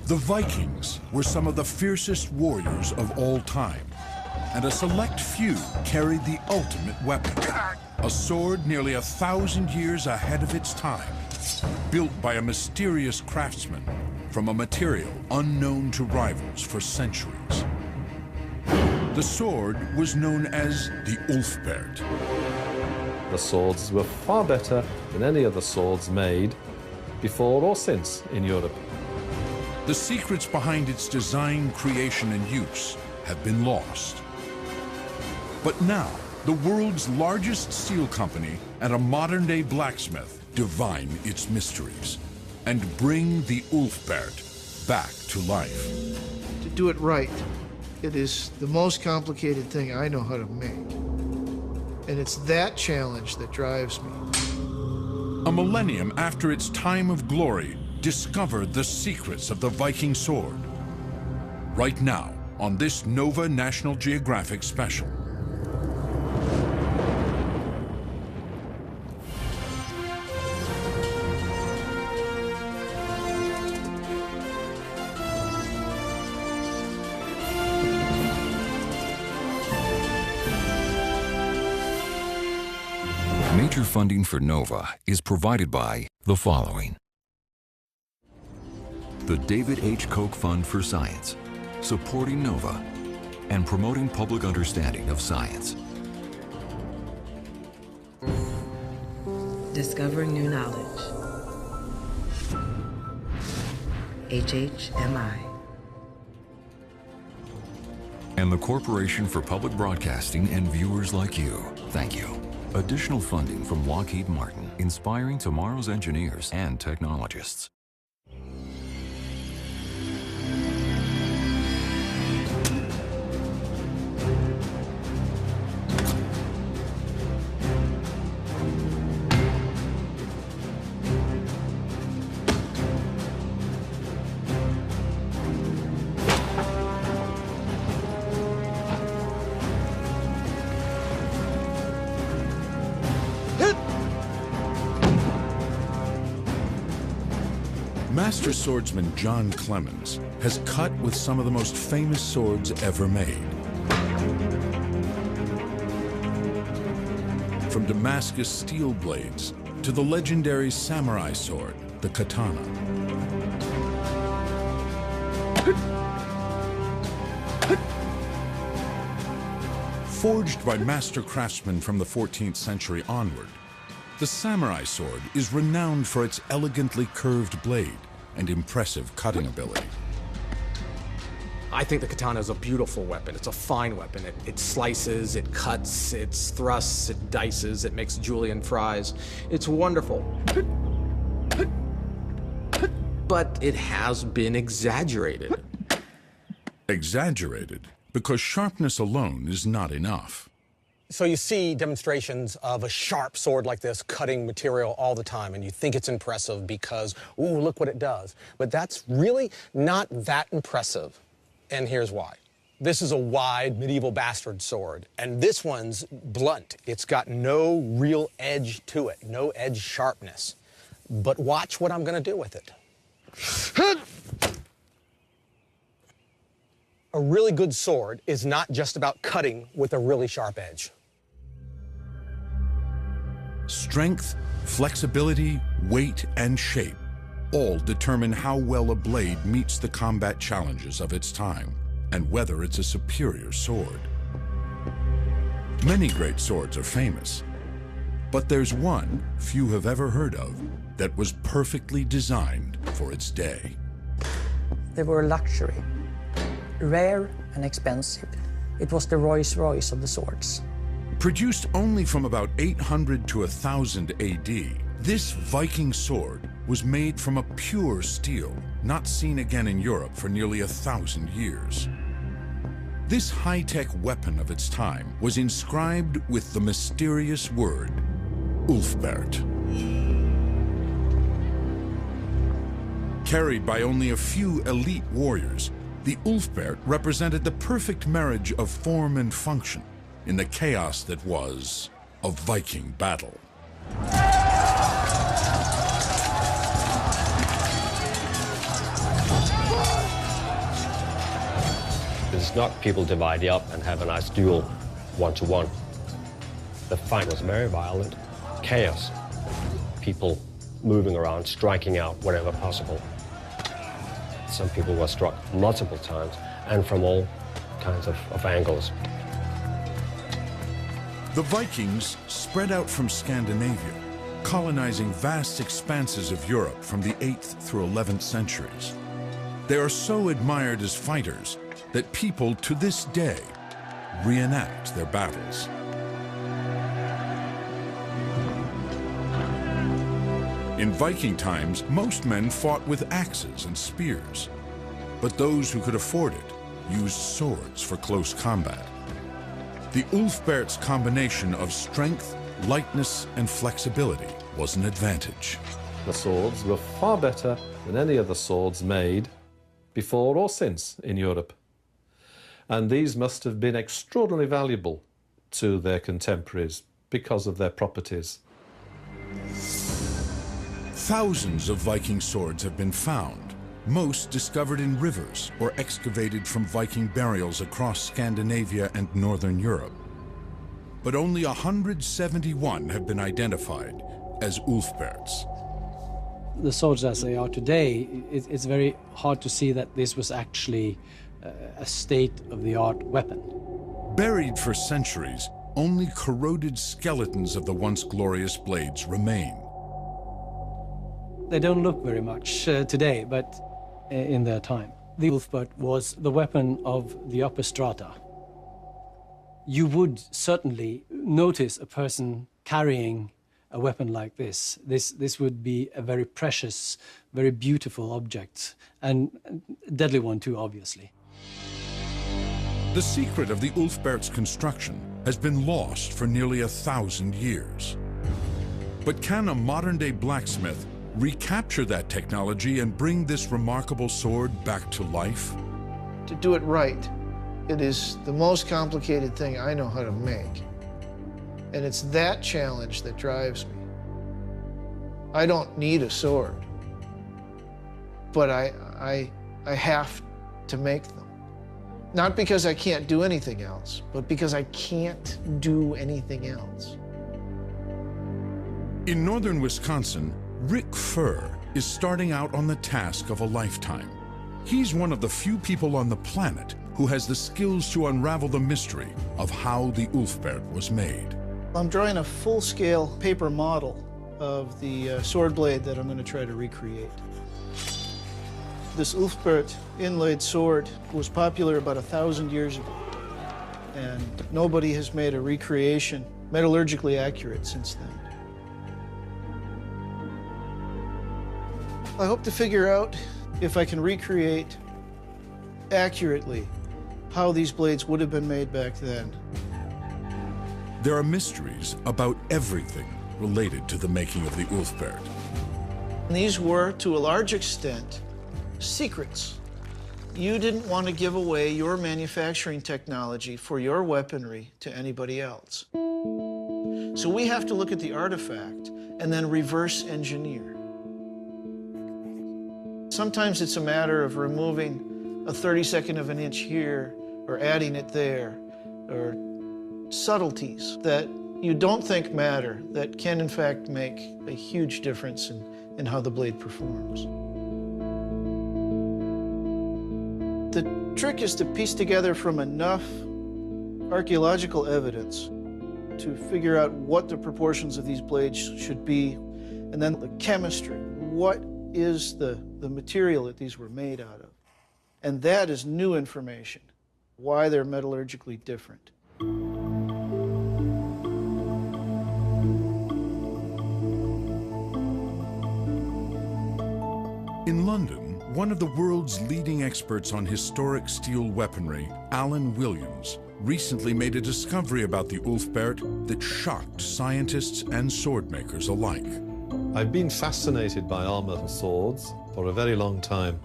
The Vikings were some of the fiercest warriors of all time, and a select few carried the ultimate weapon, a sword nearly 1,000 years ahead of its time, built by a mysterious craftsman from a material unknown to rivals for centuries. The sword was known as the Ulfberht. The swords were far better than any other swords made before or since in Europe. The secrets behind its design, creation, and use have been lost. But now, the world's largest steel company and a modern-day blacksmith divine its mysteries and bring the Ulfberht back to life. To do it right, it is the most complicated thing I know how to make. And it's that challenge that drives me. A millennium after its time of glory, discover the secrets of the Viking sword. Right now, on this Nova National Geographic special. Major funding for NOVA is provided by the following. The David H. Koch Fund for Science, supporting NOVA and promoting public understanding of science. Discovering new knowledge. HHMI. And the Corporation for Public Broadcasting and viewers like you. Thank you. Additional funding from Lockheed Martin, inspiring tomorrow's engineers and technologists. Master swordsman John Clemens has cut with some of the most famous swords ever made. From Damascus steel blades to the legendary samurai sword, the katana. Forged by master craftsmen from the 14th century onward, the samurai sword is renowned for its elegantly curved blade and impressive cutting ability. I think the katana is a beautiful weapon. It's a fine weapon. It slices, it cuts, it thrusts, it dices, it makes julienne fries. It's wonderful. But it has been exaggerated. Exaggerated because sharpness alone is not enough. So you see demonstrations of a sharp sword like this cutting material all the time, and you think it's impressive because, ooh, look what it does. But that's really not that impressive, and here's why. This is a wide medieval bastard sword, and this one's blunt. It's got no real edge to it, no edge sharpness. But watch what I'm gonna do with it. A really good sword is not just about cutting with a really sharp edge. Strength, flexibility, weight, and shape all determine how well a blade meets the combat challenges of its time and whether it's a superior sword. Many great swords are famous, but there's one few have ever heard of that was perfectly designed for its day. They were a luxury, rare and expensive. It was the Rolls-Royce of the swords. Produced only from about 800 to 1000 AD, this Viking sword was made from a pure steel, not seen again in Europe for nearly 1,000 years. This high-tech weapon of its time was inscribed with the mysterious word, Ulfberht. Carried by only a few elite warriors, the Ulfberht represented the perfect marriage of form and function in the chaos that was a Viking battle. It's not people dividing up and have a nice duel one-to-one. The fight was very violent, chaos, people moving around, striking out wherever possible. Some people were struck multiple times and from all kinds of angles. The Vikings spread out from Scandinavia, colonizing vast expanses of Europe from the 8th through 11th centuries. They are so admired as fighters that people to this day reenact their battles. In Viking times, most men fought with axes and spears, but those who could afford it used swords for close combat. The Ulfberht's combination of strength, lightness, and flexibility was an advantage. The swords were far better than any other swords made before or since in Europe. And these must have been extraordinarily valuable to their contemporaries because of their properties. Thousands of Viking swords have been found, most discovered in rivers or excavated from Viking burials across Scandinavia and Northern Europe. But only 171 have been identified as Ulfberht's. The swords as they are today, it's very hard to see that this was actually a state-of-the-art weapon. Buried for centuries, only corroded skeletons of the once glorious blades remain. They don't look very much today, but in their time. The Ulfbert was the weapon of the upper strata. You would certainly notice a person carrying a weapon like this. This would be a very precious, very beautiful object, and a deadly one too, obviously. The secret of the Ulfberht's construction has been lost for nearly 1,000 years. But can a modern-day blacksmith recapture that technology and bring this remarkable sword back to life? To do it right, it is the most complicated thing I know how to make. And it's that challenge that drives me. I don't need a sword, but I have to make them. Not because I can't do anything else, but because I can't do anything else. In northern Wisconsin, Rick Furr is starting out on the task of a lifetime. He's one of the few people on the planet who has the skills to unravel the mystery of how the Ulfberht was made. I'm drawing a full-scale paper model of the sword blade that I'm going to try to recreate. This Ulfberht inlaid sword was popular about 1,000 years ago, and nobody has made a recreation metallurgically accurate since then. I hope to figure out if I can recreate accurately how these blades would have been made back then. There are mysteries about everything related to the making of the Ulfberht. These were, to a large extent, secrets. You didn't want to give away your manufacturing technology for your weaponry to anybody else. So we have to look at the artifact and then reverse engineer. Sometimes it's a matter of removing a 32nd of an inch here or adding it there, or subtleties that you don't think matter that can in fact make a huge difference in how the blade performs. The trick is to piece together from enough archaeological evidence to figure out what the proportions of these blades should be, and then the chemistry. What is the material that these were made out of? And that is new information, why they're metallurgically different. In London, one of the world's leading experts on historic steel weaponry, Alan Williams, recently made a discovery about the Ulfberht that shocked scientists and sword makers alike. I've been fascinated by armour and swords for a very long time,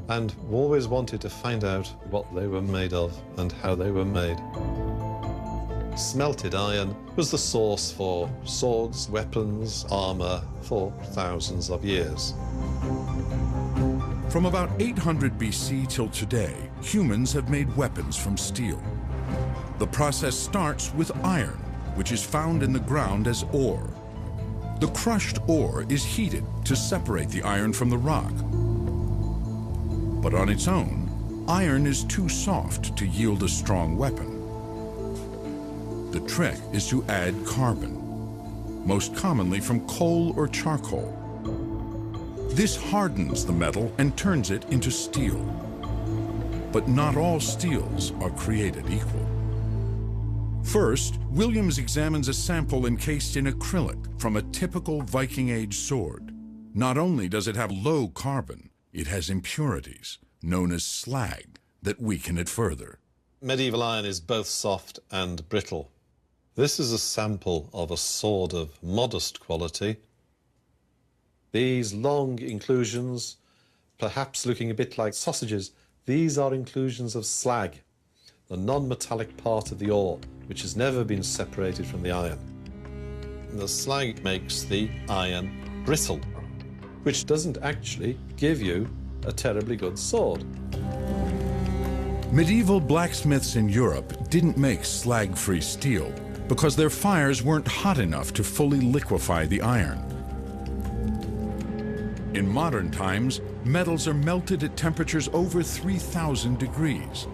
and always wanted to find out what they were made of and how they were made. Smelted iron was the source for swords, weapons, armour for thousands of years. From about 800 BC till today, humans have made weapons from steel. The process starts with iron, which is found in the ground as ore. The crushed ore is heated to separate the iron from the rock. But on its own, iron is too soft to yield a strong weapon. The trick is to add carbon, most commonly from coal or charcoal. This hardens the metal and turns it into steel. But not all steels are created equal. First, Williams examines a sample encased in acrylic from a typical Viking Age sword. Not only does it have low carbon, it has impurities, known as slag, that weaken it further. Medieval iron is both soft and brittle. This is a sample of a sword of modest quality. These long inclusions, perhaps looking a bit like sausages, these are inclusions of slag, the non-metallic part of the ore, which has never been separated from the iron. The slag makes the iron brittle, which doesn't actually give you a terribly good sword. Medieval blacksmiths in Europe didn't make slag-free steel because their fires weren't hot enough to fully liquefy the iron. In modern times, metals are melted at temperatures over 3,000 degrees.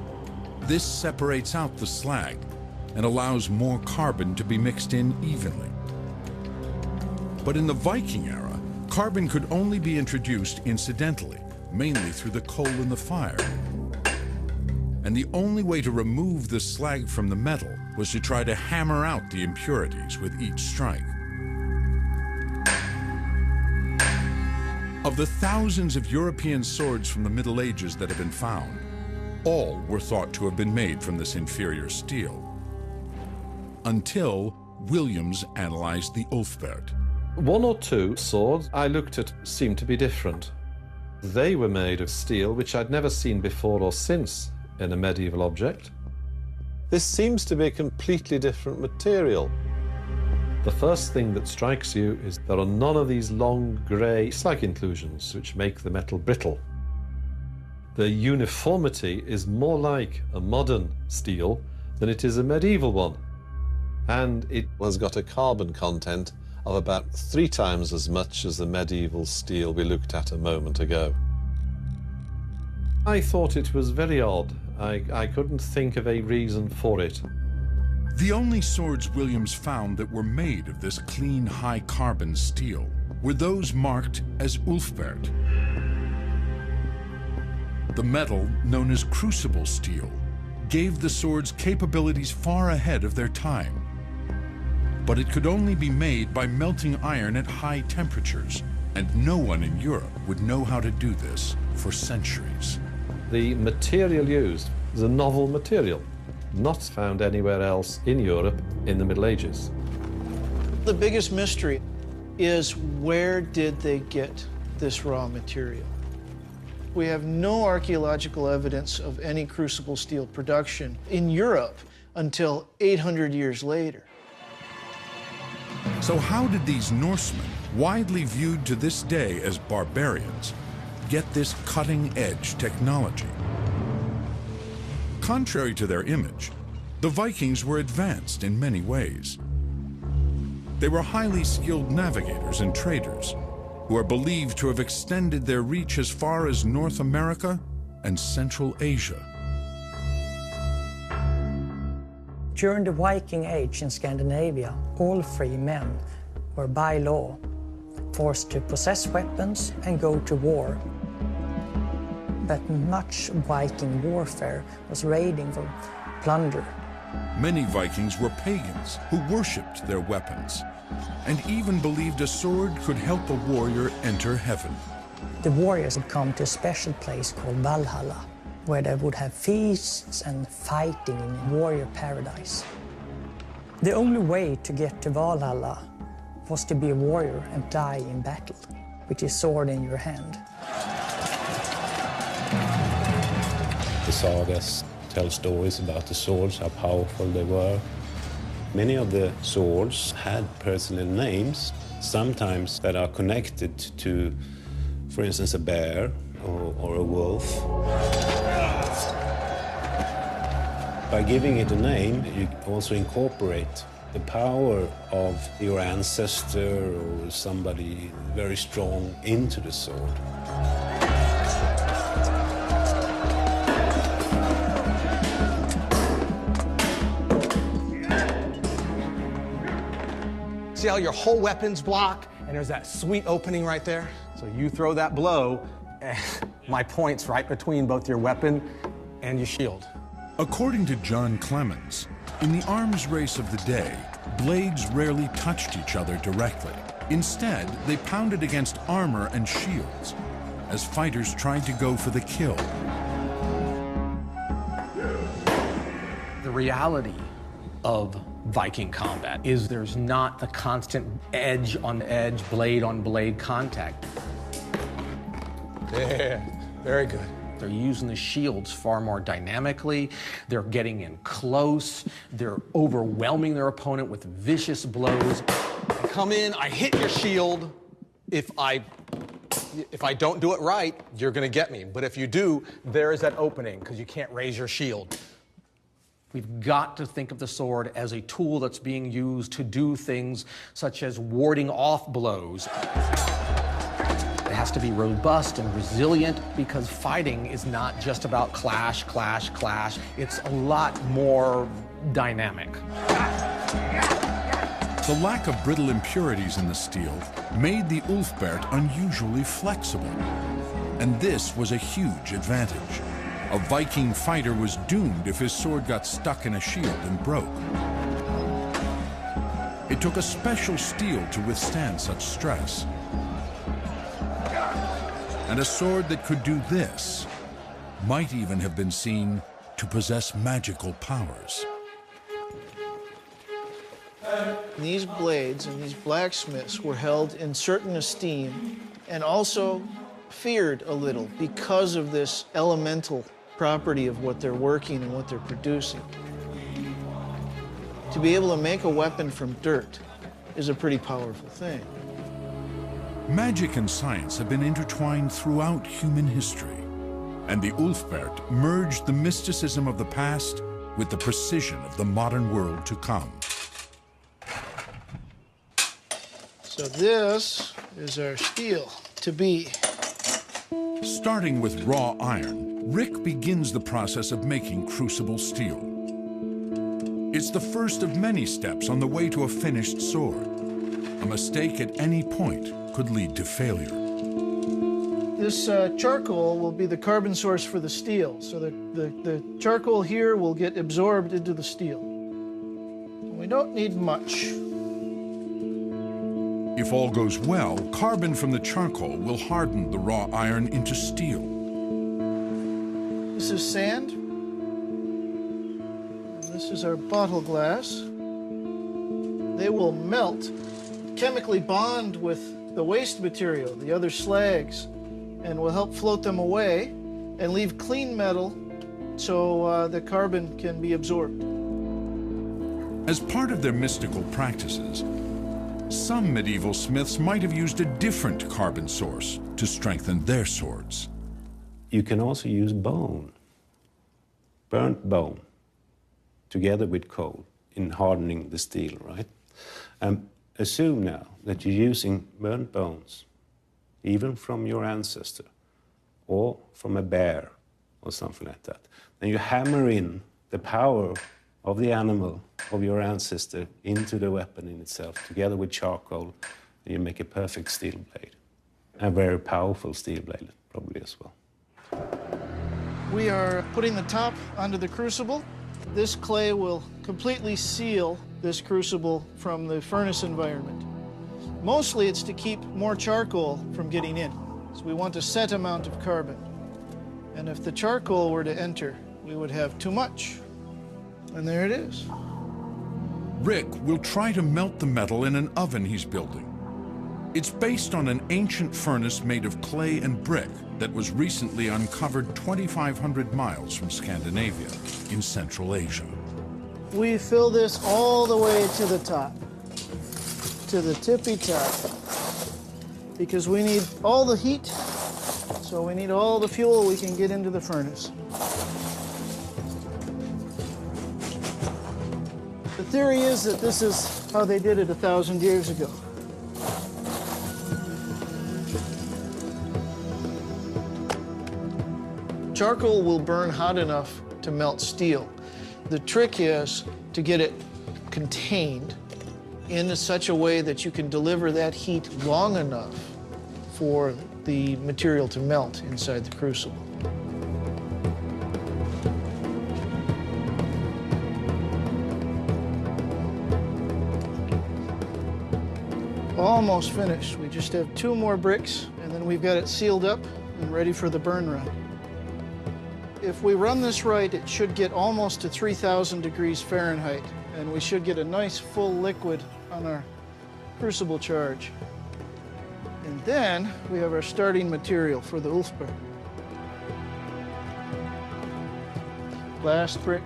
This separates out the slag and allows more carbon to be mixed in evenly. But in the Viking era, carbon could only be introduced incidentally, mainly through the coal in the fire. And the only way to remove the slag from the metal was to try to hammer out the impurities with each strike. Of the thousands of European swords from the Middle Ages that have been found, all were thought to have been made from this inferior steel. Until Williams analyzed the Ulfberht. One or two swords I looked at seemed to be different. They were made of steel which I'd never seen before or since in a medieval object. This seems to be a completely different material. The first thing that strikes you is there are none of these long grey slag inclusions which make the metal brittle. The uniformity is more like a modern steel than it is a medieval one. And it has got a carbon content of about 3 times as much as the medieval steel we looked at a moment ago. I thought it was very odd. I couldn't think of a reason for it. The only swords Williams found that were made of this clean, high-carbon steel were those marked as Ulfberht. The metal, known as crucible steel, gave the swords capabilities far ahead of their time. But it could only be made by melting iron at high temperatures, and no one in Europe would know how to do this for centuries. The material used is a novel material, not found anywhere else in Europe in the Middle Ages. The biggest mystery is, where did they get this raw material? We have no archaeological evidence of any crucible steel production in Europe until 800 years later. So how did these Norsemen, widely viewed to this day as barbarians, get this cutting-edge technology? Contrary to their image, the Vikings were advanced in many ways. They were highly skilled navigators and traders who are believed to have extended their reach as far as North America and Central Asia. During the Viking Age in Scandinavia, all free men were by law forced to possess weapons and go to war. But much Viking warfare was raiding for plunder. Many Vikings were pagans who worshipped their weapons and even believed a sword could help a warrior enter heaven. The warriors would come to a special place called Valhalla, where they would have feasts and fighting in warrior paradise. The only way to get to Valhalla was to be a warrior and die in battle, with your sword in your hand. The sagas tell stories about the swords, how powerful they were. Many of the swords had personal names, sometimes that are connected to, for instance, a bear or a wolf. By giving it a name, you also incorporate the power of your ancestor or somebody very strong into the sword. See how your whole weapon's block, and there's that sweet opening right there? So you throw that blow, and my point's right between both your weapon and your shield. According to John Clemens, in the arms race of the day, blades rarely touched each other directly. Instead, they pounded against armor and shields as fighters tried to go for the kill. The reality of Viking combat is there's not the constant edge on edge, blade on blade contact. Yeah, very good. They're using the shields far more dynamically. They're getting in close. They're overwhelming their opponent with vicious blows. I come in, I hit your shield. If I don't do it right, you're gonna get me. But if you do, there is that opening because you can't raise your shield. We've got to think of the sword as a tool that's being used to do things such as warding off blows. It has to be robust and resilient because fighting is not just about clash, clash, clash. It's a lot more dynamic. The lack of brittle impurities in the steel made the Ulfbert unusually flexible, and this was a huge advantage. A Viking fighter was doomed if his sword got stuck in a shield and broke. It took a special steel to withstand such stress. And a sword that could do this might even have been seen to possess magical powers. These blades and these blacksmiths were held in certain esteem and also feared a little because of this elemental property of what they're working and what they're producing. To be able to make a weapon from dirt is a pretty powerful thing. Magic and science have been intertwined throughout human history, and the Ulfbert merged the mysticism of the past with the precision of the modern world to come. So this is our steel to be. Starting with raw iron, Rick begins the process of making crucible steel. It's the first of many steps on the way to a finished sword. A mistake at any point could lead to failure. This charcoal will be the carbon source for the steel, so the charcoal here will get absorbed into the steel. We don't need much. If all goes well, carbon from the charcoal will harden the raw iron into steel. This is sand. And this is our bottle glass. They will melt, chemically bond with the waste material, the other slags, and will help float them away and leave clean metal so the carbon can be absorbed. As part of their mystical practices, some medieval smiths might have used a different carbon source to strengthen their swords. You can also use bone, burnt bone, together with coal in hardening the steel, right? Assume now that you're using burnt bones, even from your ancestor, or from a bear, or something like that. Then you hammer in the power of the animal, of your ancestor, into the weapon in itself, together with charcoal, and you make a perfect steel blade. A very powerful steel blade, probably as well. We are putting the top onto the crucible. This clay will completely seal this crucible from the furnace environment. Mostly it's to keep more charcoal from getting in. So we want a set amount of carbon. And if the charcoal were to enter, we would have too much. And there it is. Rick will try to melt the metal in an oven he's building. It's based on an ancient furnace made of clay and brick that was recently uncovered 2,500 miles from Scandinavia in Central Asia. We fill this all the way to the top, to the tippy top, because we need all the heat So we need all the fuel we can get into the furnace. The theory is that this is how they did it 1,000 years ago. Charcoal will burn hot enough to melt steel. The trick is to get it contained in such a way that you can deliver that heat long enough for the material to melt inside the crucible. Almost finished. We just have 2 more bricks, and then we've got it sealed up and ready for the burn run. If we run this right, it should get almost to 3,000 degrees Fahrenheit, and we should get a nice full liquid on our crucible charge. And then we have our starting material for the Ulfberg. Last brick.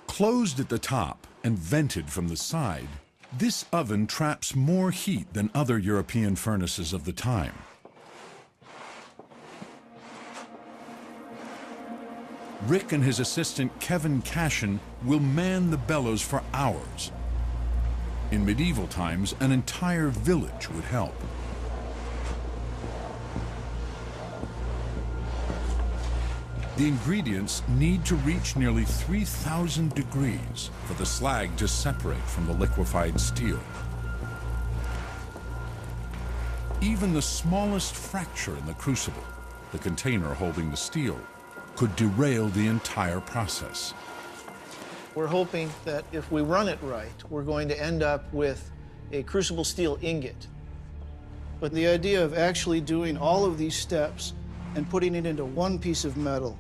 Closed at the top and vented from the side, this oven traps more heat than other European furnaces of the time. Rick and his assistant Kevin Cashin will man the bellows for hours. In medieval times, an entire village would help. The ingredients need to reach nearly 3,000 degrees for the slag to separate from the liquefied steel. Even the smallest fracture in the crucible, the container holding the steel, could derail the entire process. We're hoping that if we run it right, we're going to end up with a crucible steel ingot. But the idea of actually doing all of these steps and putting it into one piece of metal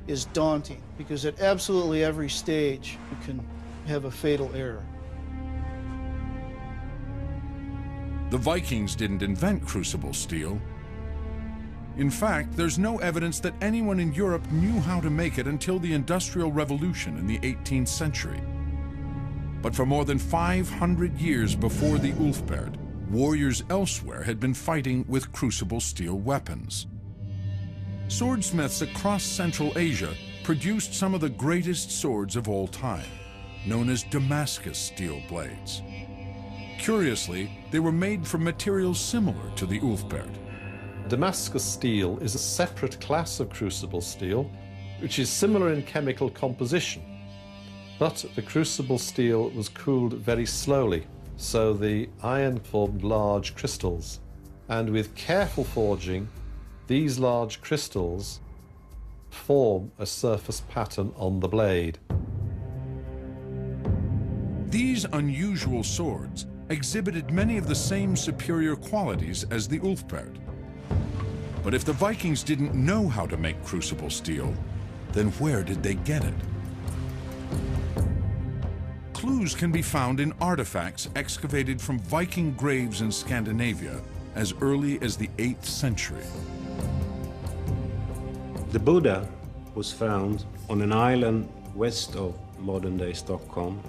is daunting, because at absolutely every stage you can have a fatal error. The Vikings didn't invent crucible steel. In fact, there's no evidence that anyone in Europe knew how to make it until the Industrial Revolution in the 18th century. But for more than 500 years before the Ulfberg, warriors elsewhere had been fighting with crucible steel weapons. Swordsmiths across Central Asia produced some of the greatest swords of all time, known as Damascus steel blades. Curiously, they were made from materials similar to the Ulfberg. Damascus steel is a separate class of crucible steel, which is similar in chemical composition. But the crucible steel was cooled very slowly, so the iron formed large crystals. And with careful forging, these large crystals form a surface pattern on the blade. These unusual swords exhibited many of the same superior qualities as the Ulfberg. But if the Vikings didn't know how to make crucible steel, then where did they get it? Clues can be found in artifacts excavated from Viking graves in Scandinavia as early as the 8th century. The Buddha was found on an island west of modern-day Stockholm.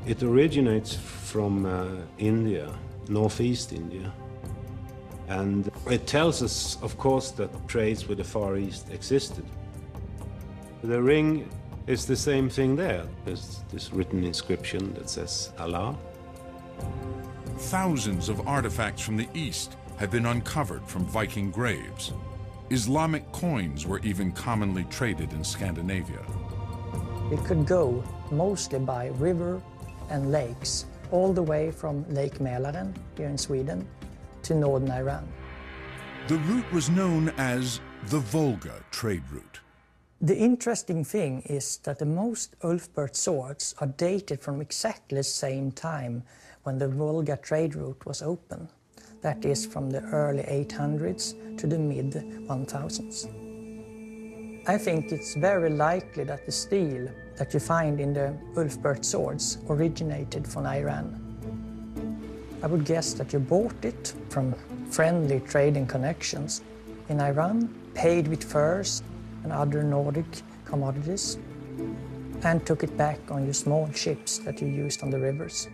It originates from India, northeast India. And it tells us, of course, that trades with the Far East existed. The ring is the same thing there. There's this written inscription that says Allah. Thousands of artifacts from the East have been uncovered from Viking graves. Islamic coins were even commonly traded in Scandinavia. We could go mostly by river and lakes, all the way from Lake Mälaren here in Sweden to northern Iran. The route was known as the Volga trade route. The interesting thing is that the most Ulfberg swords are dated from exactly the same time when the Volga trade route was open. that is from the early 800s to the mid 1000s. I think it's very likely that the steel that you find in the Ulfberht swords originated from Iran. I would guess that you bought it from friendly trading connections in Iran, paid with furs and other Nordic commodities, and took it back on your small ships that you used on the rivers.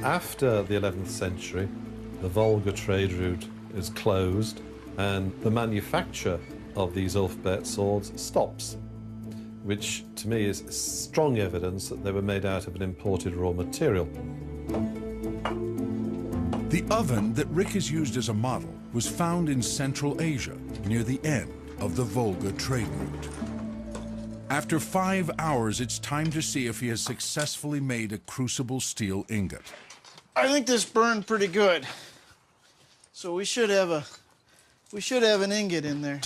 After the 11th century, the Volga trade route is closed and the manufacture of these Ulfberht swords stops, which to me is strong evidence that they were made out of an imported raw material. The oven that Rick has used as a model was found in Central Asia, near the end of the Volga trade route. After 5 hours, it's time to see if he has successfully made a crucible steel ingot. I think this burned pretty good. So we should have an ingot in there.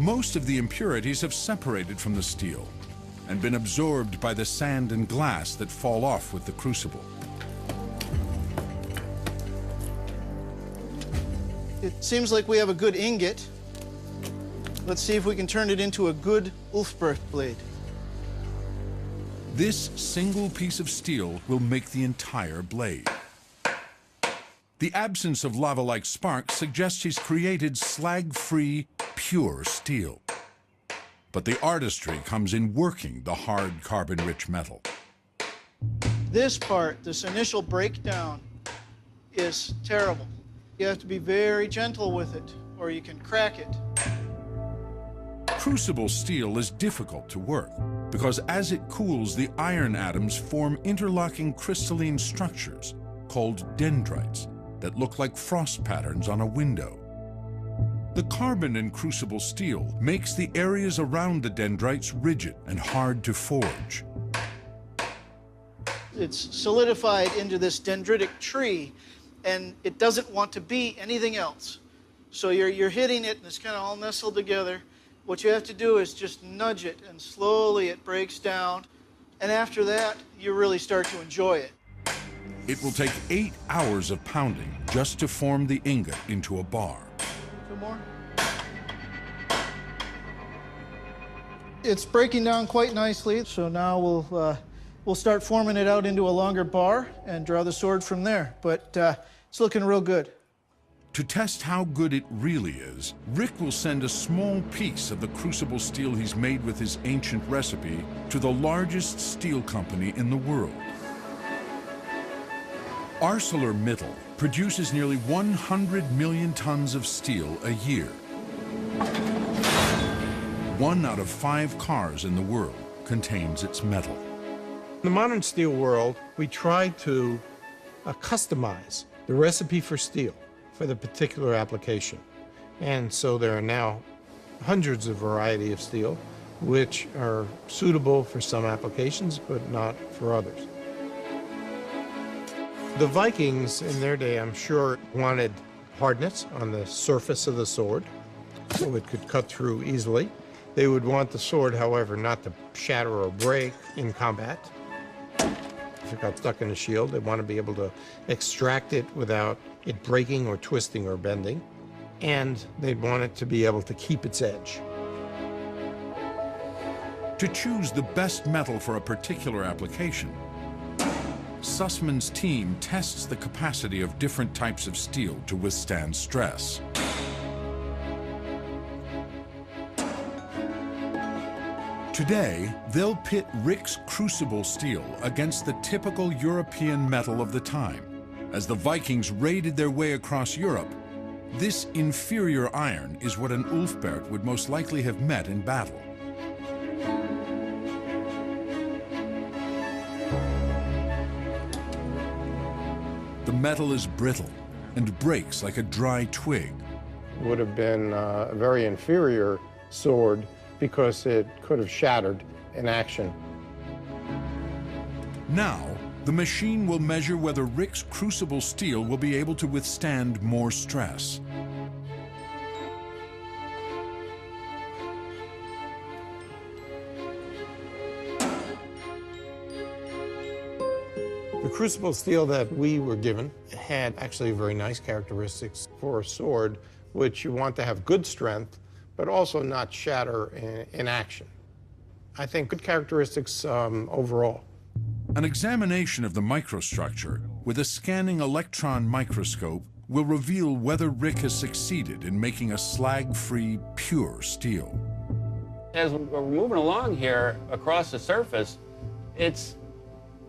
Most of the impurities have separated from the steel and been absorbed by the sand and glass that fall off with the crucible. It seems like we have a good ingot. Let's see if we can turn it into a good Ulfberht blade. This single piece of steel will make the entire blade. The absence of lava-like sparks suggests he's created slag-free, pure steel. But the artistry comes in working the hard carbon-rich metal. This part, this initial breakdown, is terrible. You have to be very gentle with it, or you can crack it. Crucible steel is difficult to work because as it cools, the iron atoms form interlocking crystalline structures called dendrites that look like frost patterns on a window. The carbon in crucible steel makes the areas around the dendrites rigid and hard to forge. It's solidified into this dendritic tree, and it doesn't want to be anything else. So you're hitting it, and it's kind of all nestled together. What you have to do is just nudge it, and slowly it breaks down. And after that, you really start to enjoy it. It will take 8 hours of pounding just to form the ingot into a bar. 2 more. It's breaking down quite nicely, so now we'll start forming it out into a longer bar and draw the sword from there. But it's looking real good. To test how good it really is, Rick will send a small piece of the crucible steel he's made with his ancient recipe to the largest steel company in the world. ArcelorMittal produces nearly 100 million tons of steel a year. 1 out of 5 cars in the world contains its metal. In the modern steel world, we try to customize the recipe for steel for the particular application. And so there are now hundreds of varieties of steel which are suitable for some applications but not for others. The Vikings in their day, I'm sure, wanted hardness on the surface of the sword so it could cut through easily. They would want the sword, however, not to shatter or break in combat. If it got stuck in a shield, they'd want to be able to extract it without it breaking or twisting or bending. And they'd want it to be able to keep its edge. To choose the best metal for a particular application, Sussman's team tests the capacity of different types of steel to withstand stress. Today, they'll pit Rick's crucible steel against the typical European metal of the time. As the Vikings raided their way across Europe, this inferior iron is what an Ulfberht would most likely have met in battle. The metal is brittle and breaks like a dry twig. Would have been very inferior sword because it could have shattered in action. Now, the machine will measure whether Rick's crucible steel will be able to withstand more stress. The crucible steel that we were given had actually very nice characteristics for a sword, which you want to have good strength, but also not shatter in action. I think good characteristics overall. An examination of the microstructure with a scanning electron microscope will reveal whether Rick has succeeded in making a slag-free, pure steel. As we're moving along here across the surface, it's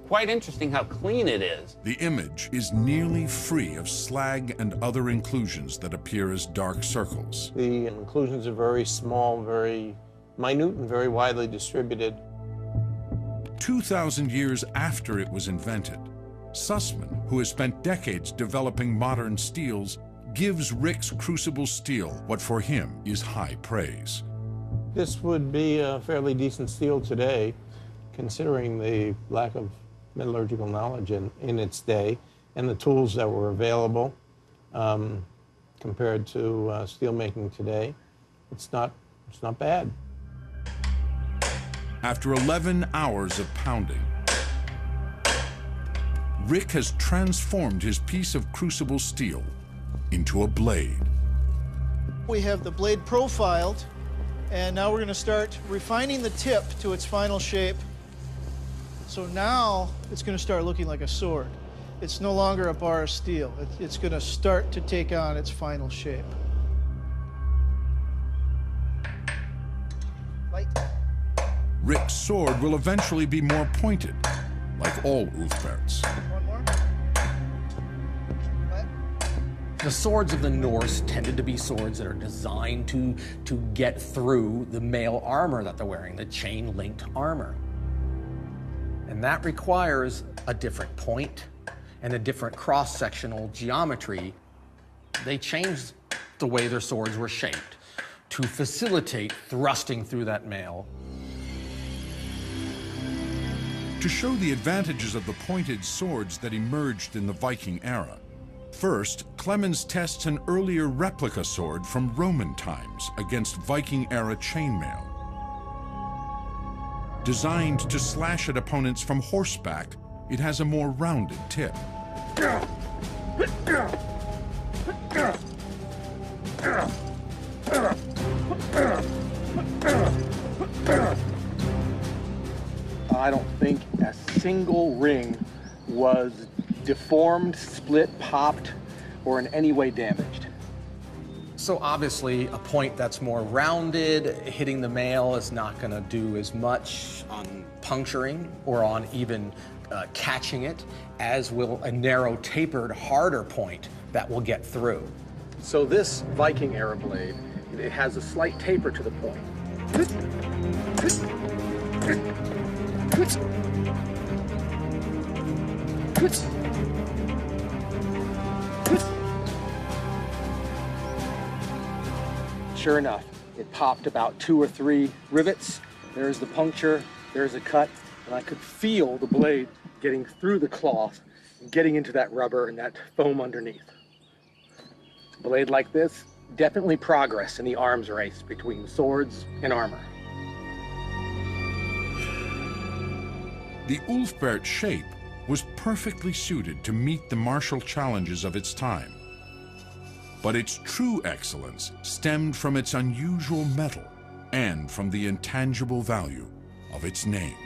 quite interesting how clean it is. The image is nearly free of slag and other inclusions that appear as dark circles. The inclusions are very small, very minute, and very widely distributed. 2,000 years after it was invented, Sussman, who has spent decades developing modern steels, gives Rick's crucible steel what for him is high praise. This would be a fairly decent steel today, considering the lack of metallurgical knowledge in its day and the tools that were available compared to steel making today. It's not bad. After 11 hours of pounding, Rick has transformed his piece of crucible steel into a blade. We have the blade profiled, and now we're going to start refining the tip to its final shape. So now it's going to start looking like a sword. It's no longer a bar of steel. It's going to start to take on its final shape. Light. Rick's sword will eventually be more pointed, like all Ulfberts. One more. Light. The swords of the Norse tended to be swords that are designed to get through the mail armor that they're wearing, the chain-linked armor. And that requires a different point and a different cross-sectional geometry. They changed the way their swords were shaped to facilitate thrusting through that mail. To show the advantages of the pointed swords that emerged in the Viking era, first, Clemens tests an earlier replica sword from Roman times against Viking-era chainmail. Designed to slash at opponents from horseback, it has a more rounded tip. I don't think a single ring was deformed, split, popped, or in any way damaged. So obviously, a point that's more rounded, hitting the mail is not going to do as much on puncturing or on even catching it, as will a narrow, tapered, harder point that will get through. So this Viking era blade, it has a slight taper to the point. Sure enough, it popped about 2 or 3 rivets. There's the puncture, there's a cut, and I could feel the blade getting through the cloth and getting into that rubber and that foam underneath. A blade like this, definitely progress in the arms race between swords and armor. The Ulfbert shape was perfectly suited to meet the martial challenges of its time. But its true excellence stemmed from its unusual metal and from the intangible value of its name.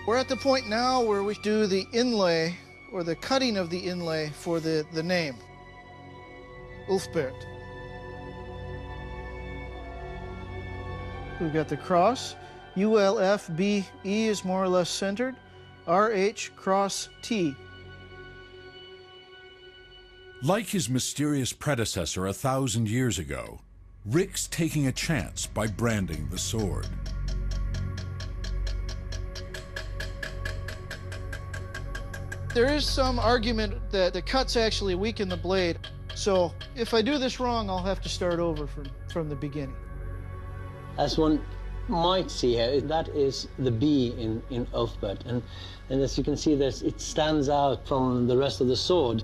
We're at the point now where we do the inlay, or the cutting of the inlay for the name, Ulfbert. We've got the cross. ULFBE is more or less centered. RH cross T. Like his mysterious predecessor 1,000 years ago, Rick's taking a chance by branding the sword. There is some argument that the cuts actually weaken the blade, so if I do this wrong, I'll have to start over from the beginning. As one might see here, that is the B in Ulfbert, and as you can see, it stands out from the rest of the sword.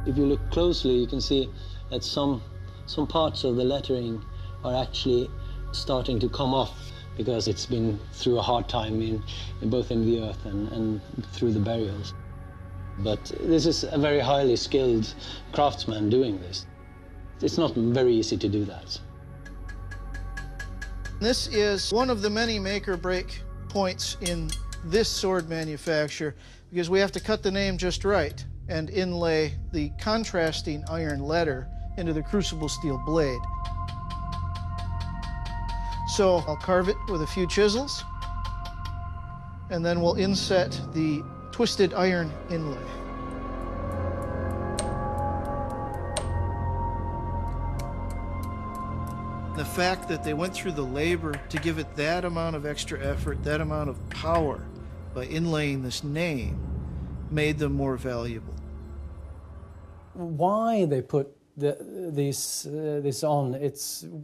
If you look closely, you can see that some parts of the lettering are actually starting to come off because it's been through a hard time in both in the earth and through the burials. But this is a very highly skilled craftsman doing this. It's not very easy to do that. This is one of the many make or break points in this sword manufacture because we have to cut the name just right and inlay the contrasting iron letter into the crucible steel blade. So I'll carve it with a few chisels, and then we'll inset the twisted iron inlay. The fact that they went through the labor to give it that amount of extra effort, that amount of power by inlaying this name made them more valuable. Why they put this on,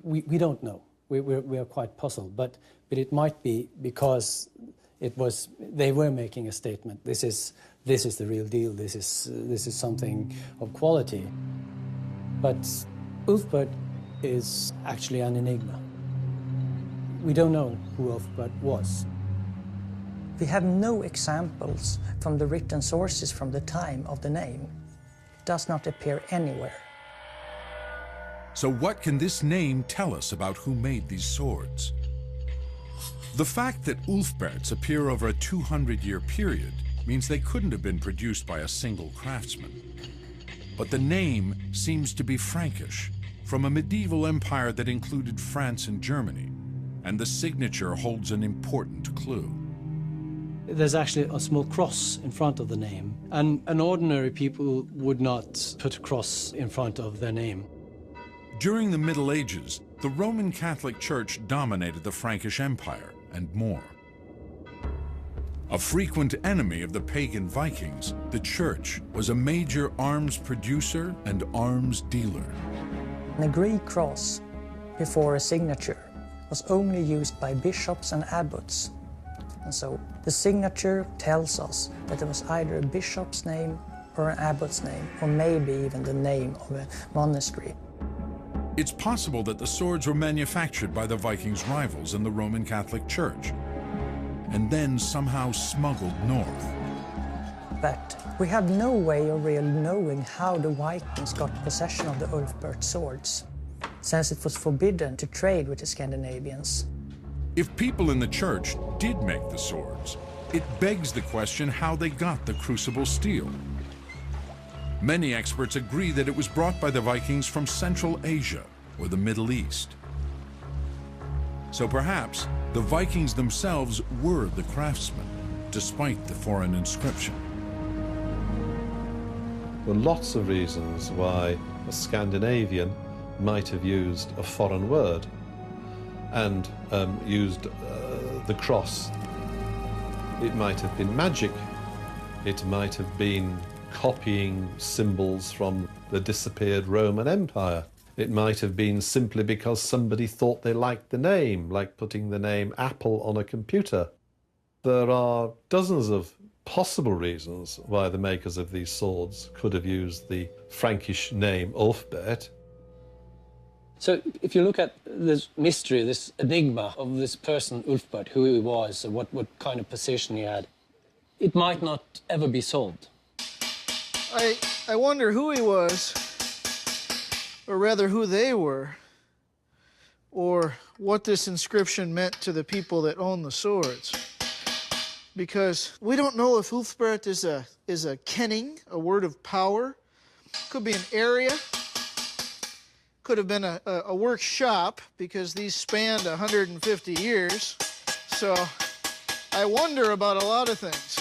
we don't know. We are quite puzzled, but it might be because they were making a statement. This is the real deal. This is something of quality. But Ulfbert is actually an enigma. We don't know who Ulfbert was. We have no examples from the written sources from the time of the name. It does not appear anywhere. So what can this name tell us about who made these swords? The fact that Ulfberts appear over a 200-year period means they couldn't have been produced by a single craftsman. But the name seems to be Frankish, from a medieval empire that included France and Germany, and the signature holds an important clue. There's actually a small cross in front of the name, and an ordinary people would not put a cross in front of their name. During the Middle Ages, the Roman Catholic Church dominated the Frankish Empire and more. A frequent enemy of the pagan Vikings, the Church was a major arms producer and arms dealer. The Greek cross before a signature was only used by bishops and abbots. And so the signature tells us that it was either a bishop's name or an abbot's name, or maybe even the name of a monastery. It's possible that the swords were manufactured by the Vikings' rivals in the Roman Catholic Church, and then somehow smuggled north. But we have no way of really knowing how the Vikings got possession of the Ulfbert swords, since it was forbidden to trade with the Scandinavians. If people in the church did make the swords, it begs the question how they got the crucible steel. Many experts agree that it was brought by the Vikings from Central Asia or the Middle East. So perhaps the Vikings themselves were the craftsmen, despite the foreign inscription. There are lots of reasons why a Scandinavian might have used a foreign word and used the cross. It might have been magic. It might have been copying symbols from the disappeared Roman Empire. It might have been simply because somebody thought they liked the name, like putting the name Apple on a computer. There are dozens of possible reasons why the makers of these swords could have used the Frankish name Ulfbert. So if you look at this mystery, this enigma of this person, Ulfbert, who he was, what kind of position he had, it might not ever be solved. I wonder who he was, or rather who they were, or what this inscription meant to the people that own the swords. Because we don't know if Ulfbert is a kenning, a word of power. Could be an area. Could have been a workshop, because these spanned 150 years. So I wonder about a lot of things.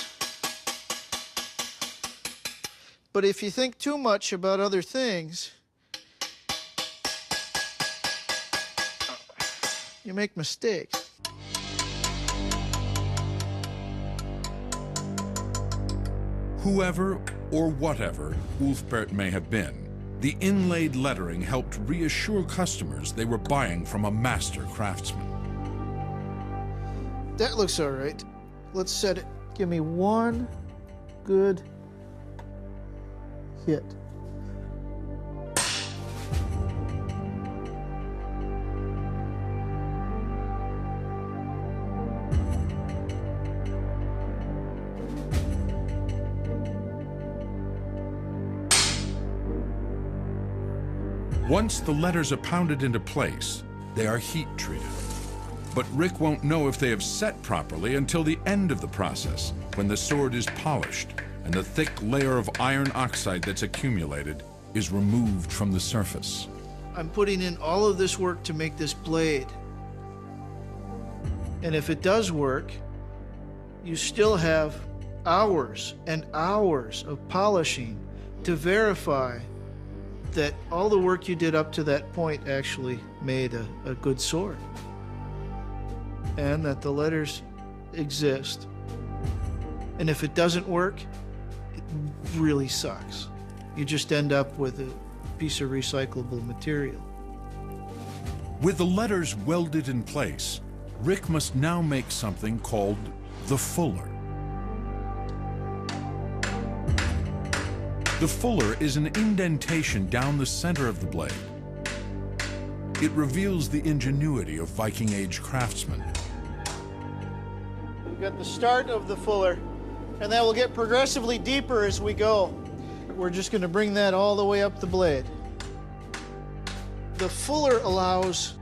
But if you think too much about other things, you make mistakes. Whoever or whatever Ulfbert may have been, The inlaid lettering helped reassure customers they were buying from a master craftsman. That looks all right. Let's set it. Give me one good hit. Once the letters are pounded into place, they are heat treated. But Rick won't know if they have set properly until the end of the process, when the sword is polished and the thick layer of iron oxide that's accumulated is removed from the surface. I'm putting in all of this work to make this blade. And if it does work, you still have hours and hours of polishing to verify that all the work you did up to that point actually made a good sword. And that the letters exist. And if it doesn't work, it really sucks. You just end up with a piece of recyclable material. With the letters welded in place, Rick must now make something called the fuller. The fuller is an indentation down the center of the blade. It reveals the ingenuity of Viking Age craftsmen. We've got the start of the fuller, and that will get progressively deeper as we go. We're just going to bring that all the way up the blade. The fuller allows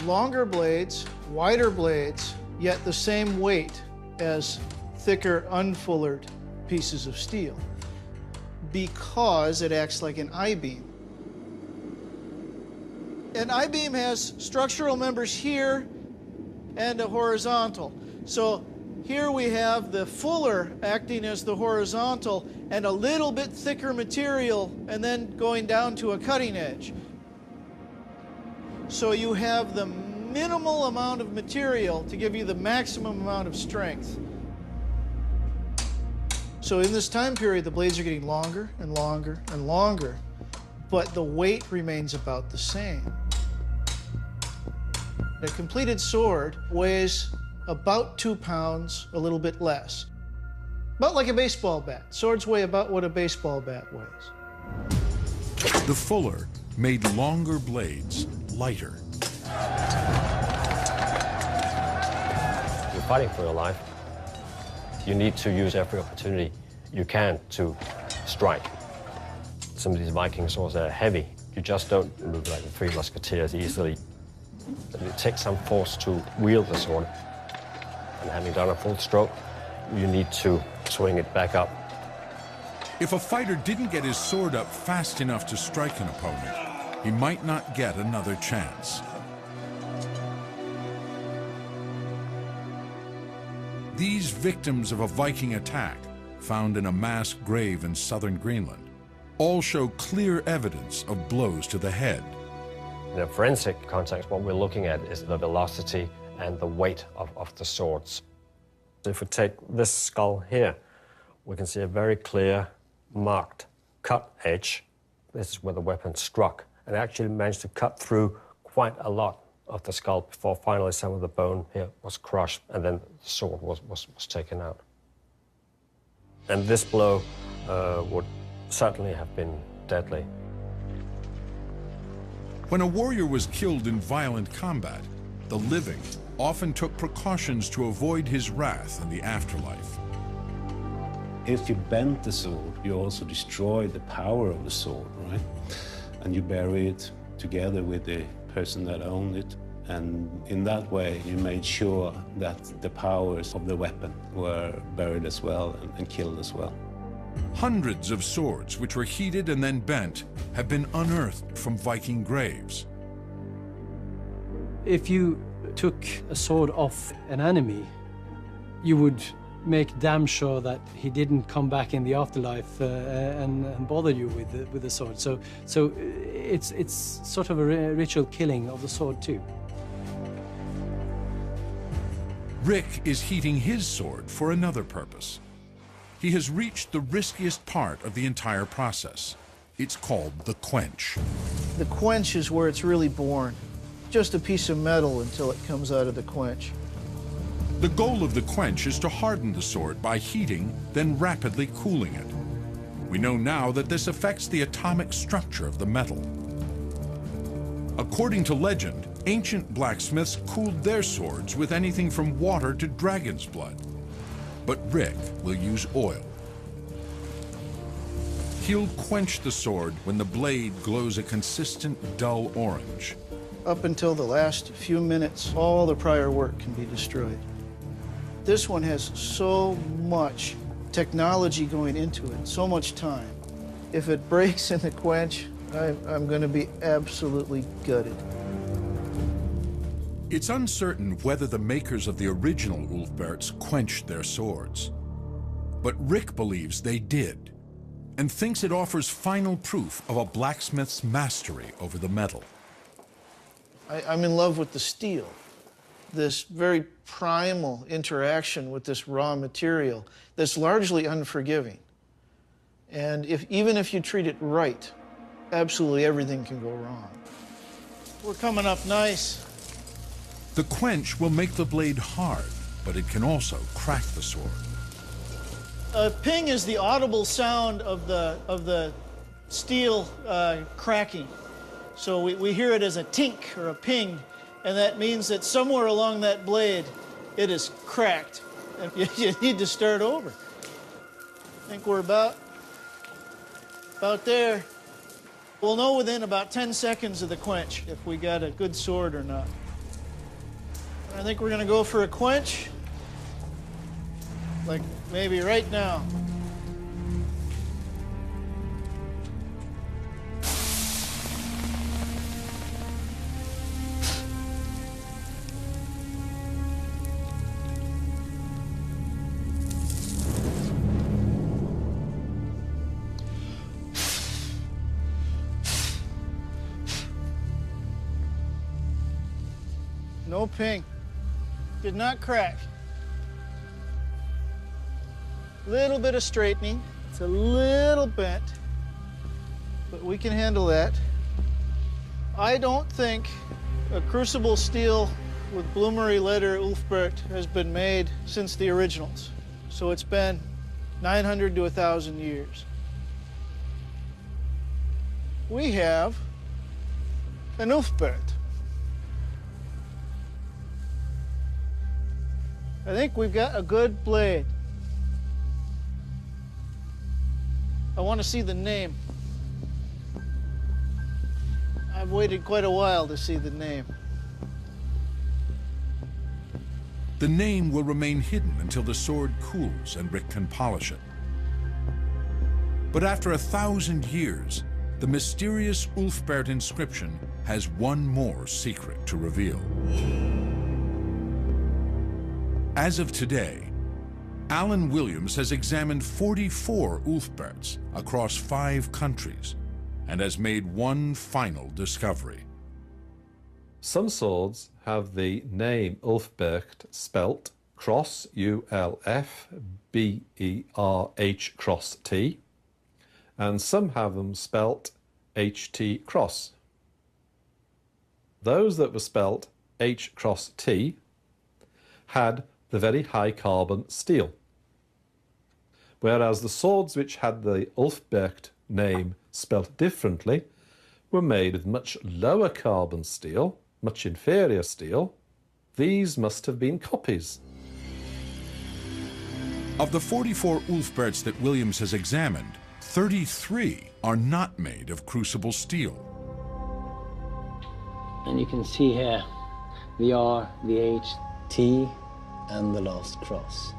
longer blades, wider blades, yet the same weight as thicker, unfullered pieces of steel, because it acts like an I-beam. An I-beam has structural members here and a horizontal. So here we have the fuller acting as the horizontal and a little bit thicker material and then going down to a cutting edge. So you have the minimal amount of material to give you the maximum amount of strength. So in this time period, the blades are getting longer and longer and longer, but the weight remains about the same. A completed sword weighs about 2 pounds, a little bit less. About like a baseball bat. Swords weigh about what a baseball bat weighs. The fuller made longer blades lighter. You're fighting for your life. You need to use every opportunity you can to strike. Some of these Viking swords are heavy. You just don't move like the Three Musketeers easily. It takes some force to wield the sword. And having done a full stroke, you need to swing it back up. If a fighter didn't get his sword up fast enough to strike an opponent, he might not get another chance. These victims of a Viking attack, found in a mass grave in southern Greenland, all show clear evidence of blows to the head. In a forensic context, what we're looking at is the velocity and the weight of the swords. If we take this skull here, we can see a very clear, marked cut edge. This is where the weapon struck, and it actually managed to cut through quite a lot of the skull before finally some of the bone here was crushed, and then the sword was taken out. And this blow would certainly have been deadly. When a warrior was killed in violent combat, the living often took precautions to avoid his wrath in the afterlife. If you bend the sword, you also destroy the power of the sword, right? And you bury it together with the person that owned it. And in that way, you made sure that the powers of the weapon were buried as well and killed as well. Hundreds of swords, which were heated and then bent, have been unearthed from Viking graves. If you took a sword off an enemy, you would make damn sure that he didn't come back in the afterlife and bother you with the sword. So it's sort of a ritual killing of the sword too. Rick is heating his sword for another purpose. He has reached the riskiest part of the entire process, It's called the quench. The quench is where it's really born. Just a piece of metal until it comes out of the quench. The goal of the quench is to harden the sword by heating, then rapidly cooling it. We know now that this affects the atomic structure of the metal. According to legend, ancient blacksmiths cooled their swords with anything from water to dragon's blood. But Rick will use oil. He'll quench the sword when the blade glows a consistent dull orange. Up until the last few minutes, all the prior work can be destroyed. This one has so much technology going into it, so much time. If it breaks in the quench, I'm going to be absolutely gutted. It's uncertain whether the makers of the original Ulfberts quenched their swords. But Rick believes they did, and thinks it offers final proof of a blacksmith's mastery over the metal. I'm in love with the steel. This very primal interaction with this raw material that's largely unforgiving. And even if you treat it right, absolutely everything can go wrong. We're coming up nice. The quench will make the blade hard, but it can also crack the sword. A ping is the audible sound of the steel cracking. So we hear it as a tink or a ping, and that means that somewhere along that blade, it is cracked, and you need to start over. I think we're about there. We'll know within about 10 seconds of the quench if we got a good sword or not. I think we're going to go for a quench, like maybe right now. No ping. Did not crack. Little bit of straightening. It's a little bent, but we can handle that. I don't think a crucible steel with bloomery letter Ulfbert has been made since the originals. So it's been 900 to 1,000 years. We have an Ulfbert. I think we've got a good blade. I want to see the name. I've waited quite a while to see the name. The name will remain hidden until the sword cools and Rick can polish it. But after 1,000 years, the mysterious Ulfbert inscription has one more secret to reveal. As of today, Alan Williams has examined 44 Ulfberts across 5 countries and has made one final discovery. Some swords have the name Ulfbert spelt cross U-L-F-B-E-R-H cross T, and some have them spelt H-T cross. Those that were spelt H cross T had the very high carbon steel, whereas the swords which had the Ulfbert name spelt differently were made with much lower carbon steel, much inferior steel. These must have been copies. Of the 44 Ulfberts that Williams has examined, 33 are not made of crucible steel. And you can see here the R, the H, T, and the last cross.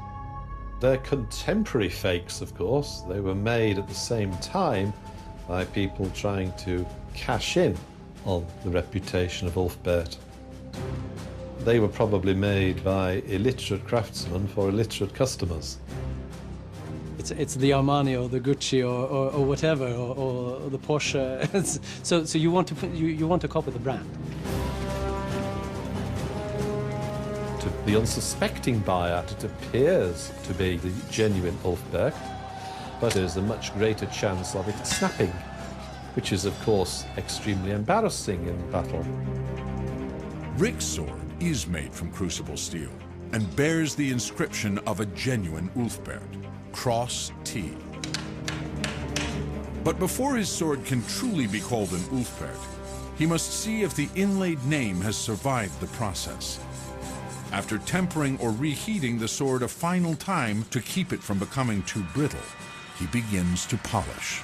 They're contemporary fakes, of course. They were made at the same time by people trying to cash in on the reputation of Ulfbert. They were probably made by illiterate craftsmen for illiterate customers. It's the Armani or the Gucci or whatever, or the Porsche. so you want to copy the brand. To the unsuspecting buyer, it appears to be the genuine Ulfbert, but there's a much greater chance of it snapping which is, of course, extremely embarrassing in battle. Rick's sword is made from crucible steel and bears the inscription of a genuine Ulfbert, Cross T. But before his sword can truly be called an Ulfbert, he must see if the inlaid name has survived the process. After tempering or reheating the sword a final time to keep it from becoming too brittle, he begins to polish.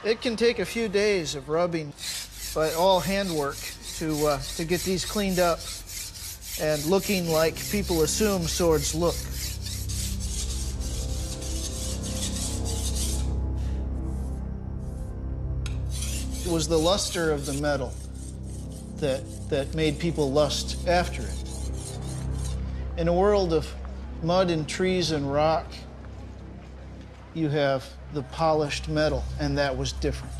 It can take a few days of rubbing, but all handwork to get these cleaned up and looking like people assume swords look. It was the luster of the metal that made people lust after it. In a world of mud and trees and rock, you have the polished metal, and that was different.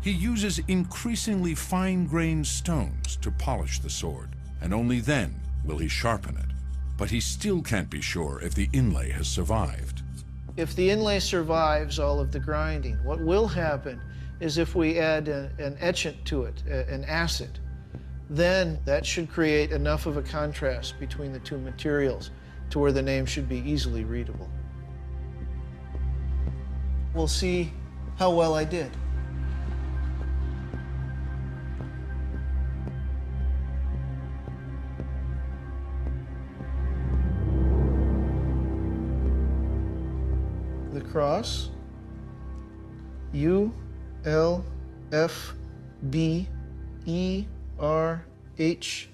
He uses increasingly fine-grained stones to polish the sword, and only then will he sharpen it. But he still can't be sure if the inlay has survived. If the inlay survives all of the grinding, what will happen is if we add an etchant to it, an acid, then that should create enough of a contrast between the two materials to where the name should be easily readable. We'll see how well I did. The cross, U-L-F-B-E-R-H,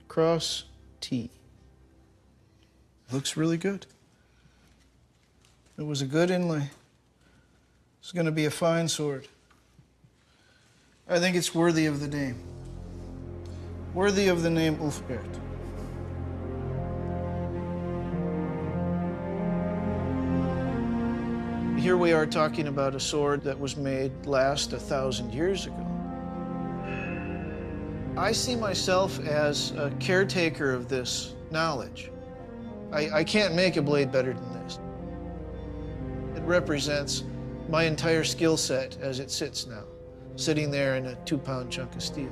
cross T. Looks really good. It was a good inlay. It's going to be a fine sword. I think it's worthy of the name. Worthy of the name Ulfbert. Here we are talking about a sword that was made last 1,000 years ago. I see myself as a caretaker of this knowledge. I can't make a blade better than this. It represents my entire skill set as it sits now, sitting there in a 2-pound chunk of steel.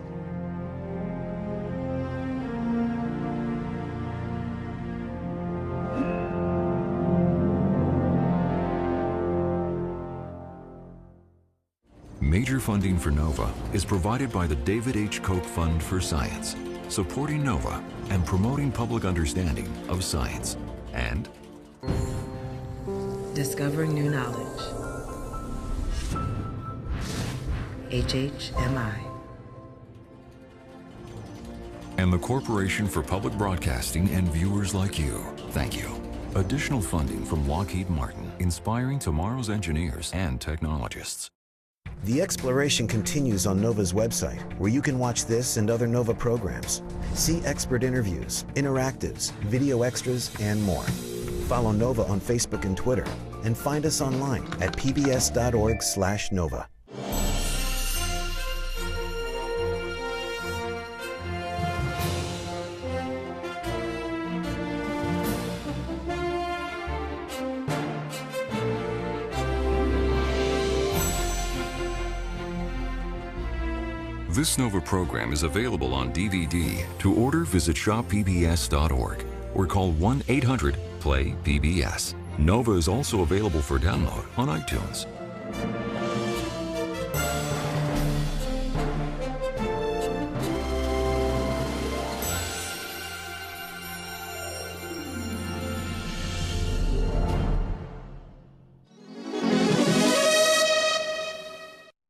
Major funding for NOVA is provided by the David H. Koch Fund for Science, supporting NOVA and promoting public understanding of science. And discovering new knowledge. HHMI. And the Corporation for Public Broadcasting and viewers like you. Thank you. Additional funding from Lockheed Martin, inspiring tomorrow's engineers and technologists. The exploration continues on NOVA's website, where you can watch this and other NOVA programs. See expert interviews, interactives, video extras, and more. Follow NOVA on Facebook and Twitter, and find us online at pbs.org/NOVA. This NOVA program is available on DVD. To order, visit shoppbs.org or call 1-800-PLAY-PBS. NOVA is also available for download on iTunes.